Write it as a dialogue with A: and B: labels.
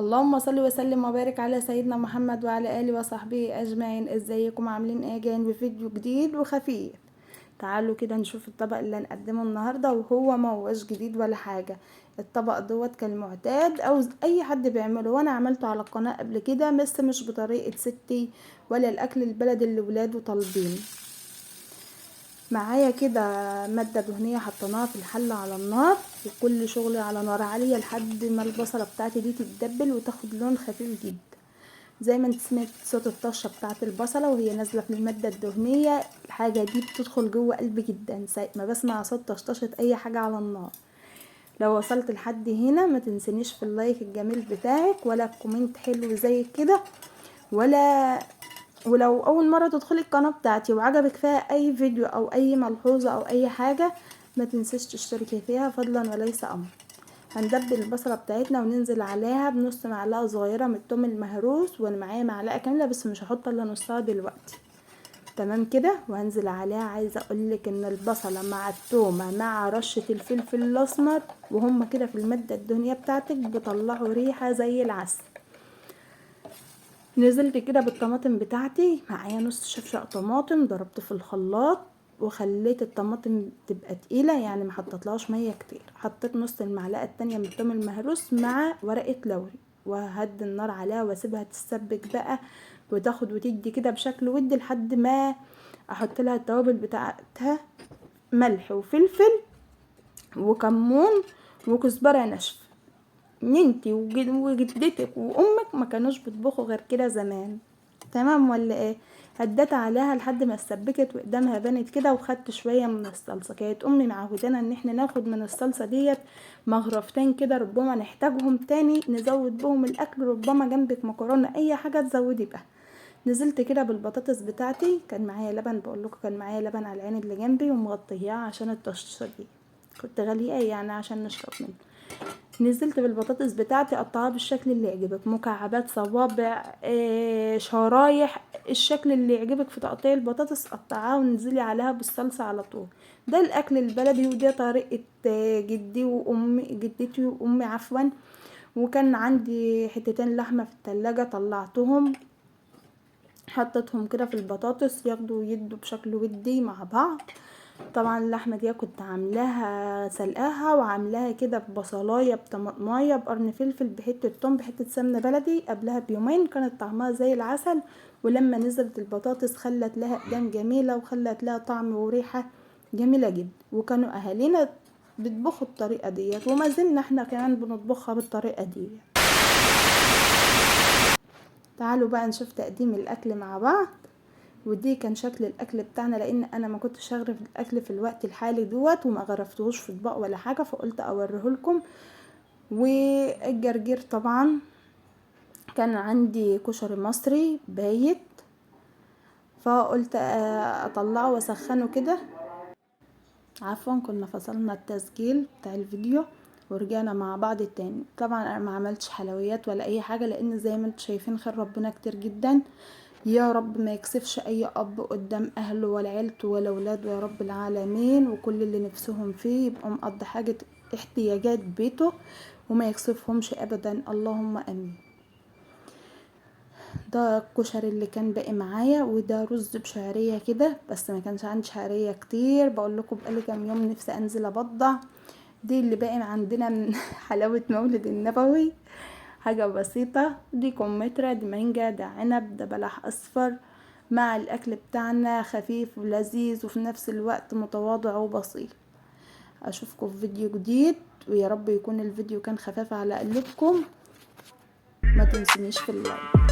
A: اللهم صل وسلم وبارك على سيدنا محمد وعلى اله وصحبه اجمعين. ازيكم عاملين ايه؟ جايين بفيديو جديد وخفيف. تعالوا كده نشوف الطبق اللي هنقدمه النهارده، وهو ما هوش جديد ولا حاجه. الطبق دوت كالمعتاد او اي حد بيعمله، وانا عملته على القناه قبل كده بس مش بطريقه ستي ولا الاكل البلدي اللي ولاده طالبين. معايا كده مادة دهنية حطيناها في الحلة على النار، وكل شغلي على نار عالية لحد ما البصلة بتاعتي دي تتدبل وتاخد لون خفيف جدا. زي ما انت سمعت صوت الطشة بتاعت البصلة وهي نازلة في المادة الدهنية، الحاجة دي بتدخل جوه قلبي جدا ما بسمع صوت طشطشة اي حاجة على النار. لو وصلت لحد هنا ما تنسنيش في اللايك الجميل بتاعك ولا كومنت حلو زي كده، ولو اول مرة تدخلي القناة بتاعتي وعجبك فيها اي فيديو او اي ملحوظة او اي حاجة، ما تنسيش تشتركي فيها فضلا وليس امر. هندبل البصلة بتاعتنا وننزل عليها بنص معلقة صغيرة من الثوم المهروس، وانا معايا معلقة كاملة بس مش هحط الا نصها دلوقتي. تمام كده، وهنزل عليها. عايزة اقولك ان البصلة مع الثومة مع رشة الفلفل الاسمر وهم كده في المادة الدهنية بتاعتك بيطلعوا ريحة زي العسل. نزلت كده بالطماطم بتاعتي، معايا نص شفشق طماطم ضربته في الخلاط وخليت الطماطم تبقى تقيله، يعني ما حطيتلهاش ميه كتير. حطيت نص المعلقه التانية من الثوم المهروس مع ورقه لوري، وهدي النار عليها واسيبها تتسبك بقى وتاخد وتدي كده بشكل ودي لحد ما احط لها التوابل بتاعتها، ملح وفلفل وكمون وكزبره ناشفه. انتي وجدتك وامك ما كانوش بيطبخوا غير كده زمان. تمام ولا ايه؟ هديت عليها لحد ما اتسبكت وقدامها بنت كده، وخدت شويه من الصلصه. كانت امي معودانا ان احنا ناخد من الصلصه ديت مغرفتين كده، ربما نحتاجهم تاني نزود بهم الاكل، ربما جنبك مكرونه اي حاجه تزودي بقى. نزلت كده بالبطاطس بتاعتي، كان معايا لبن، بقول لكم كان معايا لبن على العين اللي جنبي ومغطياه عشان الطشه دي كنت غاليه يعني عشان نشرب منه. نزلت بالبطاطس بتاعتي، قطعها بالشكل اللي يعجبك، مكعبات، صوابع، شرايح، الشكل اللي يعجبك في تقطيع البطاطس قطعها ونزلي عليها بالصلصة على طول. ده الاكل البلدي، ودي طريقة جدتي وامي عفوا. وكان عندي حتتين لحمة في التلاجة طلعتهم، حطيتهم كده في البطاطس ياخدوا ويدوا بشكل ودي مع بعض. طبعا اللحمه دي كنت عاملاها سلقاها وعاملاها كده ببصلايه بطماطمايه بقرن فلفل بحته توم بحته سمنه بلدي قبلها بيومين، كانت طعمها زي العسل. ولما نزلت البطاطس خلت لها اقدام جميله وخلت لها طعم وريحه جميله جدا. وكانوا اهالينا بيطبخوا الطريقه ديت، وما زلنا احنا كمان بنطبخها بالطريقه دي. تعالوا بقى نشوف تقديم الاكل مع بعض. ودي كان شكل الاكل بتاعنا، لان انا ما كنتش اغرف الاكل في الوقت الحالي دوت وما غرفتهوش في اطباق ولا حاجه، فقلت اوريه لكم. والجرجير طبعا كان عندي كشري مصري بايت، فقلت اطلعه واسخنه كده. عفوا كنا فصلنا التسجيل بتاع الفيديو ورجعنا مع بعض تاني. طبعا انا ما عملتش حلويات ولا اي حاجه، لان زي ما انتم شايفين خير ربنا كتير جدا. يا رب ما يكسفش اي اب قدام اهله ولا عيلته ولا اولاده يا رب العالمين، وكل اللي نفسهم فيه يبقى مقضي حاجه احتياجات بيته وما يكسفهمش ابدا، اللهم امين. ده الكشري اللي كان باقي معايا، وده رز بشعريه كده، بس ما كانش عندي شعريه كتير، بقول لكم بقالي كام يوم نفسي انزل ابضع. دي اللي باقي عندنا من حلاوه مولد النبوي، حاجة بسيطة. دي كمثرى، دي مانجا، ده عنب، ده بلح اصفر. مع الاكل بتاعنا خفيف ولذيذ وفي نفس الوقت متواضع وبسيط. اشوفكم في فيديو جديد، ويا رب يكون الفيديو كان خفيف على قلبكم. ما تنسونيش في اللايك.